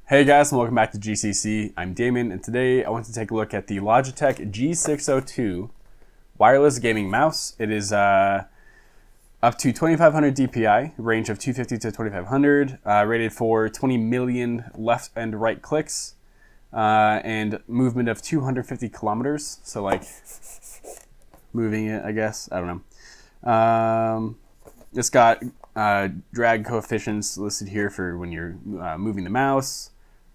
Hey guys, and welcome back to GCC. I'm Damon, and today I want to take a look at the Logitech G602 wireless gaming mouse. It is up to 2500 DPI, range of 250 to 2500, rated for 20 million left and right clicks, and movement of 250 kilometers. So like moving it, I guess. I don't know. It's got drag coefficients listed here for when you're moving the mouse.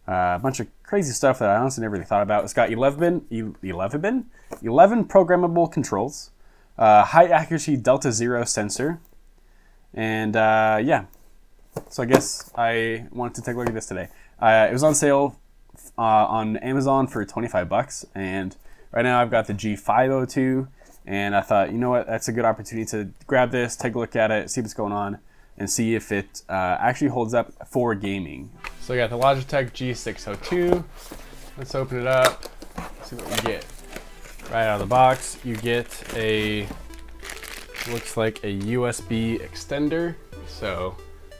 A bunch of crazy stuff that I honestly never really thought about. It's got 11 programmable controls, high accuracy Delta Zero sensor, and yeah. So I guess I wanted to take a look at this today. It was on sale on Amazon for $25, and right now I've got the G502, and I thought, you know what, that's a good opportunity to grab this, take a look at it, see what's going on, and see if it actually holds up for gaming. So we got the Logitech G602. Let's open it up, see what we get. Right out of the box, you get looks like a USB extender. So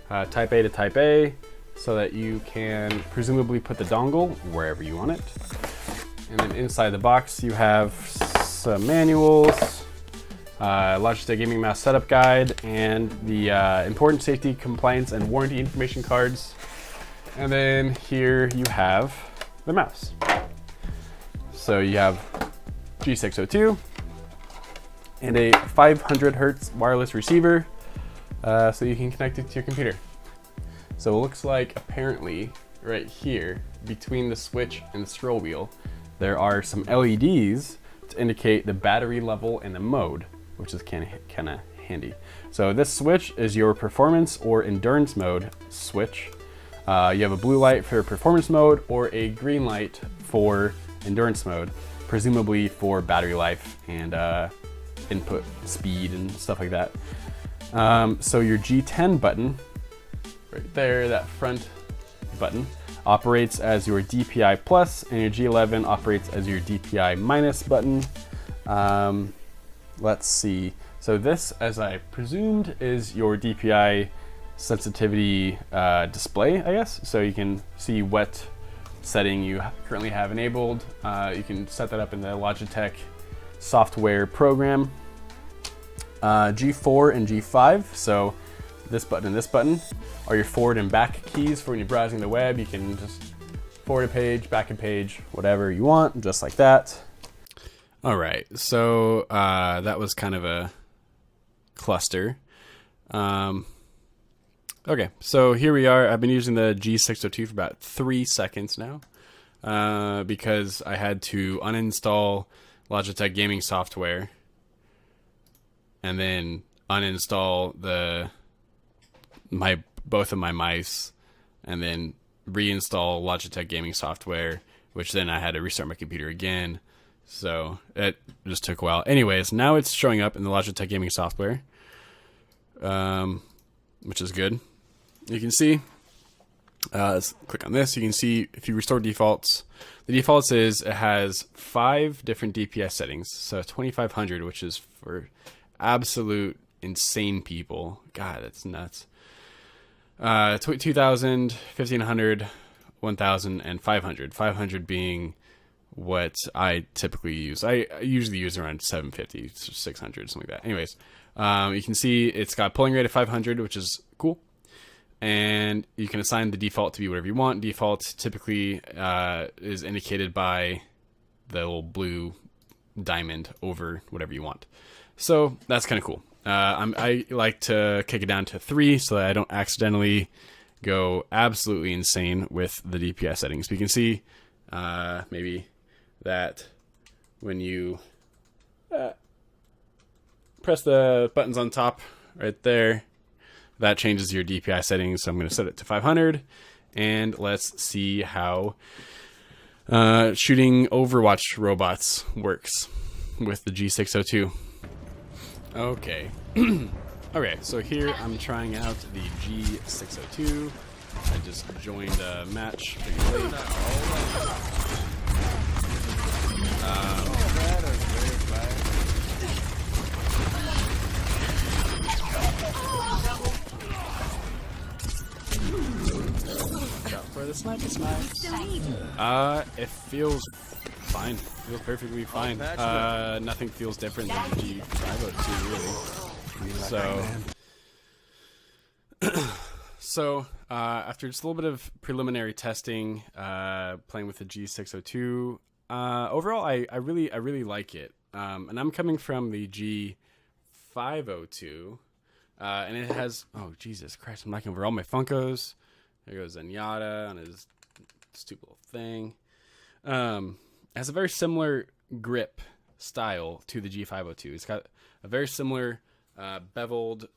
type A to type A, so that you can presumably put the dongle wherever you want it. And then inside the box, you have some manuals, Logitech Gaming Mouse Setup Guide, and the important safety, compliance, and warranty information cards. And then here you have the mouse. So you have G602 and a 500 Hertz wireless receiver, so you can connect it to your computer. So it looks like apparently right here between the switch and the scroll wheel, there are some LEDs to indicate the battery level and the mode, which is kind of handy. So this switch is your performance or endurance mode switch. You have a blue light for performance mode or a green light for endurance mode, presumably for battery life and input speed and stuff like that. So your G10 button, right there, that front button, operates as your DPI plus, and your G11 operates as your DPI minus button. Let's see. So this, as I presumed, is your DPI sensitivity display, I guess. So you can see what setting you currently have enabled. You can set that up in the Logitech software program. G4 and G5, so this button and this button are your forward and back keys for when you're browsing the web. You can just forward a page, back a page, whatever you want, just like that. All right, so that was kind of a cluster. Okay, so here we are. I've been using the G602 for about 3 seconds now because I had to uninstall Logitech gaming software and then uninstall both of my mice and then reinstall Logitech gaming software, which then I had to restart my computer again. So it just took a while. Anyways, now it's showing up in the Logitech gaming software, which is good. You can see, let's click on this. You can see if you restore defaults, the defaults is it has 5 different DPI settings. So 2500, which is for absolute insane people. God, that's nuts. 2000, 1500, 1000, and 500. 500 being what I typically use. I usually use around 750, 600, something like that. Anyways, you can see it's got polling rate of 500, which is cool. And you can assign the default to be whatever you want. Default typically is indicated by the little blue diamond over whatever you want. So that's kind of cool. I like to kick it down to 3 so that I don't accidentally go absolutely insane with the DPI settings. But you can see maybe that when you press the buttons on top right there, that changes your DPI settings. So I'm going to set it to 500, and let's see how shooting Overwatch robots works with the G602. Okay. Okay, so here I'm trying out the G602. I just joined a match pretty late. for the sniper snipe. It feels fine. It feels perfectly fine. Nothing feels different than the G502 really. So after just a little bit of preliminary testing, playing with the G602, overall I really like it. And I'm coming from the G502, and it has, oh Jesus Christ, I'm knocking over all my Funkos. There goes Zenyatta on his stupid little thing. It has a very similar grip style to the G502. It's got a very similar beveled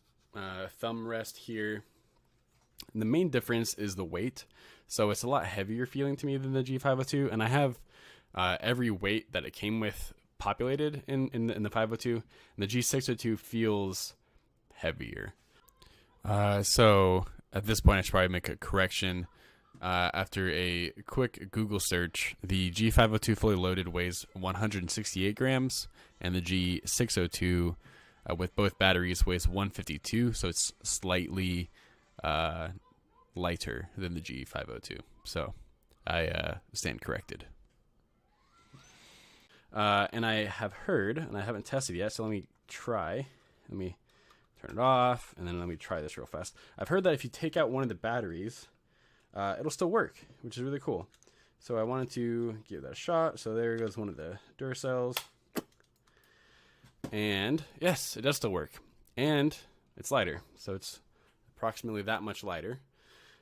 thumb rest here. And the main difference is the weight. So it's a lot heavier feeling to me than the G502. And I have every weight that it came with populated in the 502. And the G602 feels heavier. So at this point, I should probably make a correction. After a quick Google search, the G502 fully loaded weighs 168 grams. And the G602 with both batteries weighs 152. So it's slightly lighter than the G502. So I stand corrected. And I have heard, and I haven't tested yet, so let me try. Let me turn it off, and then let me try this real fast. I've heard that if you take out one of the batteries, it'll still work, which is really cool. So I wanted to give that a shot. So there goes one of the Duracells. And yes, it does still work. And it's lighter. So it's approximately that much lighter,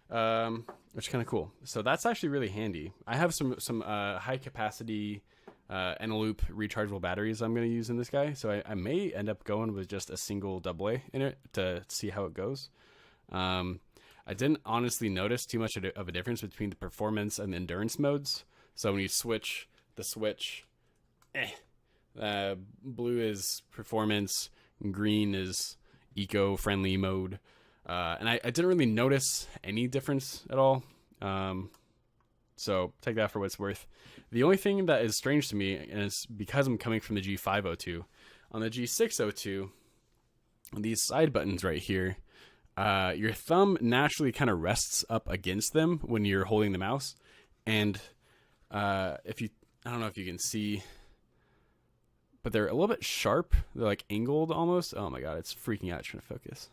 which is kind of cool. So that's actually really handy. I have some high capacity Eneloop rechargeable batteries I'm going to use in this guy. So I may end up going with just a single AA in it to see how it goes. I didn't honestly notice too much of a difference between the performance and the endurance modes. So when you switch the switch, blue is performance, green is eco-friendly mode. And I didn't really notice any difference at all. So take that for what it's worth. The only thing that is strange to me, and it's because I'm coming from the G502, on the G602, these side buttons right here, your thumb naturally kind of rests up against them when you're holding the mouse. And I don't know if you can see, but they're a little bit sharp. They're like angled almost. Oh my God, it's freaking out trying to focus.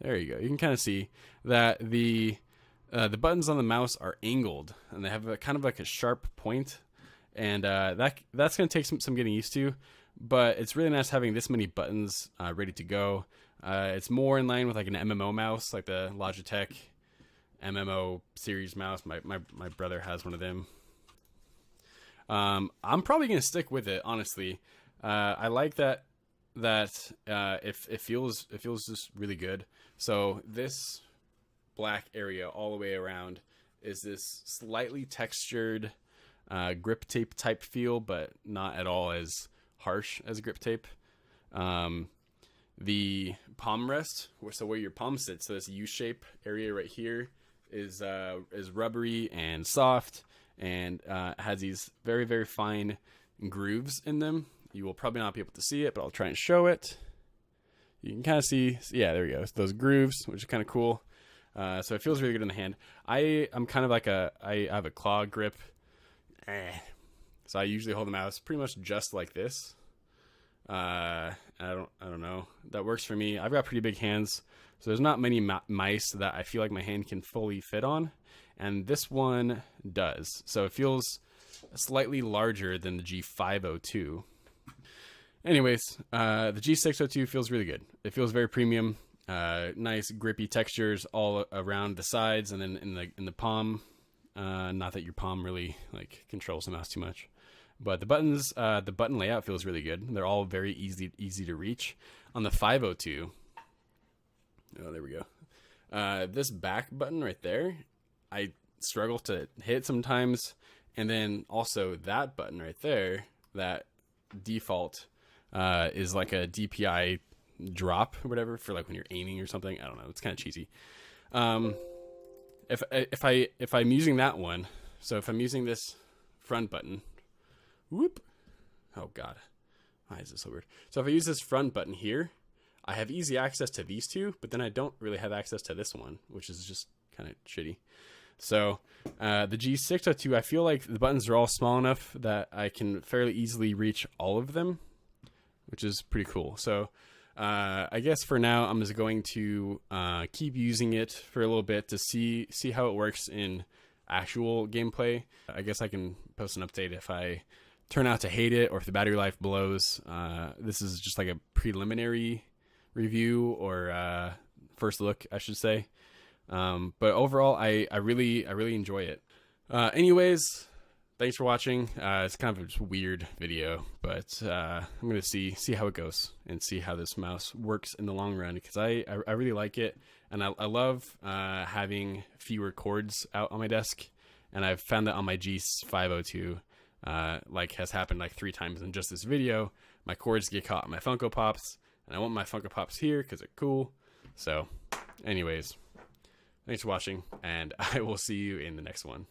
There you go. You can kind of see that the buttons on the mouse are angled, and they have kind of like a sharp point, and that's going to take some getting used to. But it's really nice having this many buttons ready to go. It's more in line with like an MMO mouse, like the Logitech MMO series mouse. My brother has one of them. I'm probably going to stick with it, honestly. I like that it feels just really good. So this black area all the way around is this slightly textured grip tape type feel, but not at all as harsh as grip tape. The palm rest, so where your palm sits, so this U-shape area right here is rubbery and soft, and has these very, very fine grooves in them. You will probably not be able to see it, but I'll try and show it. You can kind of see, yeah, there we go. Those grooves, which is kind of cool. So it feels really good in the hand. I'm kind of like I have a claw grip. So I usually hold the mouse pretty much just like this. I don't know. That works for me. I've got pretty big hands, so there's not many mice that I feel like my hand can fully fit on, and this one does. So it feels slightly larger than the G502. Anyways, the G602 feels really good. It feels very premium. Nice grippy textures all around the sides and then in the palm. Not that your palm really like controls the mouse too much, but the buttons, the button layout feels really good. They're all very easy to reach. On the 502, oh, there we go. This back button right there, I struggle to hit sometimes, and then also that button right there, that default is like a DPI drop or whatever for like when you're aiming or something. I don't know. It's kind of cheesy. If I'm using that one, so if I'm using this front button, whoop, oh God, why is this so weird? So if I use this front button here, I have easy access to these two, but then I don't really have access to this one, which is just kind of shitty. So the G602, I feel like the buttons are all small enough that I can fairly easily reach all of them, which is pretty cool. So I guess for now, I'm just going to keep using it for a little bit to see how it works in actual gameplay. I guess I can post an update if I turn out to hate it or if the battery life blows. This is just like a preliminary review or first look, I should say. But overall, I really enjoy it. Anyways, thanks for watching. It's kind of a just weird video, but I'm gonna see how it goes and see how this mouse works in the long run, because I really like it, and I love having fewer cords out on my desk. And I've found that on my G602, like has happened like 3 times in just this video. My cords get caught in my Funko Pops, and I want my Funko Pops here because they're cool. So, anyways, thanks for watching, and I will see you in the next one.